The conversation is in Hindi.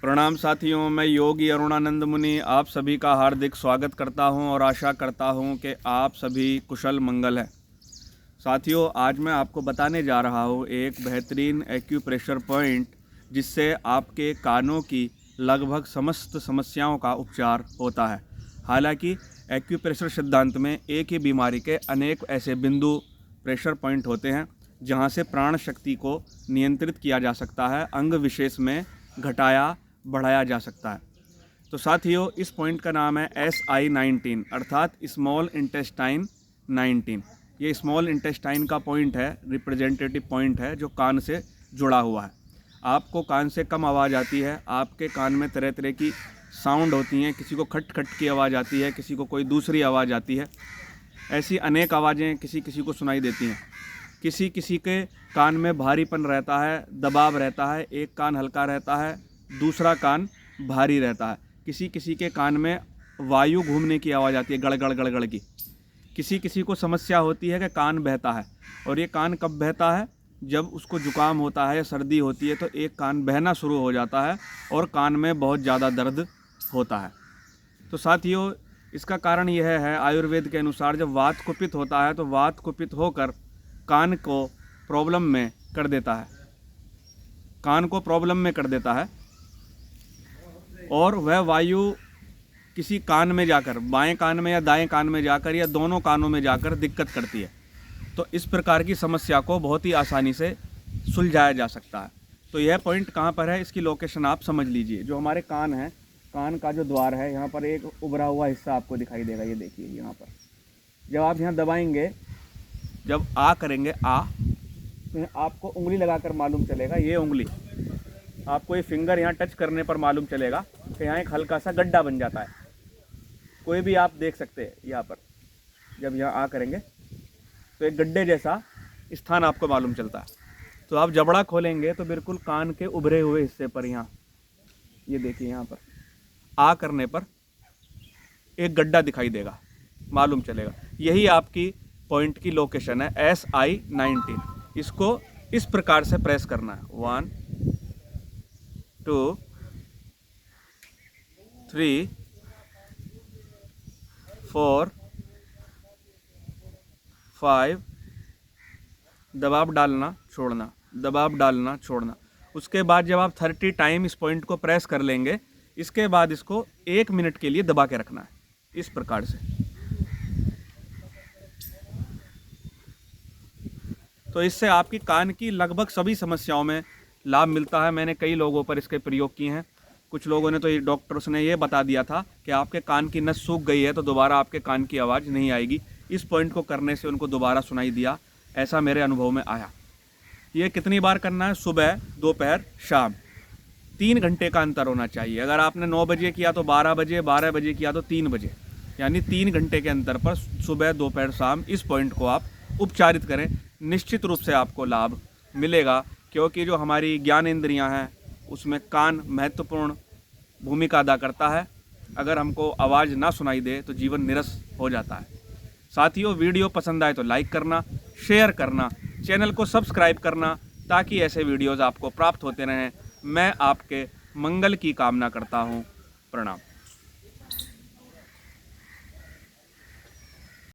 प्रणाम साथियों, मैं योगी अरुणानंद मुनि आप सभी का हार्दिक स्वागत करता हूं और आशा करता हूं कि आप सभी कुशल मंगल हैं। साथियों, आज मैं आपको बताने जा रहा हूं एक बेहतरीन एक्यूप्रेशर पॉइंट जिससे आपके कानों की लगभग समस्त समस्याओं का उपचार होता है। हालांकि एक्यूप्रेशर सिद्धांत में एक ही बीमारी के अनेक ऐसे बिंदु प्रेशर पॉइंट होते हैं जहां से प्राण शक्ति को नियंत्रित किया जा सकता है, अंग विशेष में घटाया बढ़ाया जा सकता है। तो साथियों, इस पॉइंट का नाम है SI19 अर्थात स्मॉल इंटेस्टाइन 19। ये स्मॉल इंटेस्टाइन का पॉइंट है, रिप्रेजेंटेटिव पॉइंट है जो कान से जुड़ा हुआ है। आपको कान से कम आवाज़ आती है, आपके कान में तरह तरह की साउंड होती हैं, किसी को खट खट की आवाज़ आती है, किसी को कोई दूसरी आवाज़ आती है। ऐसी अनेक आवाज़ें किसी किसी को सुनाई देती हैं। किसी किसी के कान में भारीपन रहता है, दबाव रहता है, एक कान हल्का रहता है, दूसरा कान भारी रहता है। किसी किसी के कान में वायु घूमने की आवाज़ आती है, गड़गड़ गड़गड़ की। किसी किसी को समस्या होती है कि कान बहता है, और ये कान कब बहता है? जब उसको जुकाम होता है या सर्दी होती है तो एक कान बहना शुरू हो जाता है और कान में बहुत ज़्यादा दर्द होता है। तो साथियों, इसका कारण यह है, आयुर्वेद के अनुसार जब वात कुपित होता है तो वात कुपित होकर कान को प्रॉब्लम में कर देता है, कान को प्रॉब्लम में कर देता है, और वह वायु किसी कान में जाकर, बाएं कान में या दाएं कान में जाकर या दोनों कानों में जाकर दिक्कत करती है। तो इस प्रकार की समस्या को बहुत ही आसानी से सुलझाया जा सकता है। तो यह पॉइंट कहाँ पर है, इसकी लोकेशन आप समझ लीजिए। जो हमारे कान है, कान का जो द्वार है, यहाँ पर एक उभरा हुआ हिस्सा आपको दिखाई देगा। ये देखिए यहाँ पर, जब आप यहाँ दबाएंगे, जब आ करेंगे आ, तो आपको उंगली लगाकर मालूम चलेगा, ये उंगली आपको ये फिंगर यहाँ टच करने पर मालूम चलेगा कि यहाँ एक हल्का सा गड्ढा बन जाता है। कोई भी आप देख सकते हैं यहाँ पर, जब यहाँ आ करेंगे तो एक गड्ढे जैसा स्थान आपको मालूम चलता है। तो आप जबड़ा खोलेंगे तो बिल्कुल कान के उभरे हुए हिस्से पर यहाँ, ये देखिए यहाँ पर आ करने पर एक गड्ढा दिखाई देगा, मालूम चलेगा। यही आपकी पॉइंट की लोकेशन है, SI19। इसको इस प्रकार से प्रेस करना है, 1 2 3 4 5। दबाव डालना छोड़ना, दबाव डालना छोड़ना। उसके बाद जब आप 30 टाइम इस पॉइंट को प्रेस कर लेंगे, इसके बाद इसको 1 मिनट के लिए दबा के रखना है, इस प्रकार से। तो इससे आपकी कान की लगभग सभी समस्याओं में लाभ मिलता है। मैंने कई लोगों पर इसके प्रयोग किए हैं। कुछ लोगों ने तो ये, डॉक्टर्स ने ये बता दिया था कि आपके कान की नस सूख गई है तो दोबारा आपके कान की आवाज़ नहीं आएगी। इस पॉइंट को करने से उनको दोबारा सुनाई दिया, ऐसा मेरे अनुभव में आया। ये कितनी बार करना है? सुबह, दोपहर, शाम। 3 घंटे का अंतर होना चाहिए। अगर आपने 9 बजे किया तो 12 बजे, 12 बजे किया तो 3 बजे, यानी 3 घंटे के अंतर पर सुबह, दोपहर, शाम इस पॉइंट को आप उपचारित करें। निश्चित रूप से आपको लाभ मिलेगा, क्योंकि जो हमारी ज्ञान इंद्रियां हैं उसमें कान महत्वपूर्ण भूमिका अदा करता है। अगर हमको आवाज़ ना सुनाई दे तो जीवन निरस हो जाता है। साथियों, वीडियो पसंद आए तो लाइक करना, शेयर करना, चैनल को सब्सक्राइब करना, ताकि ऐसे वीडियोज़ आपको प्राप्त होते रहें। मैं आपके मंगल की कामना करता हूँ। प्रणाम।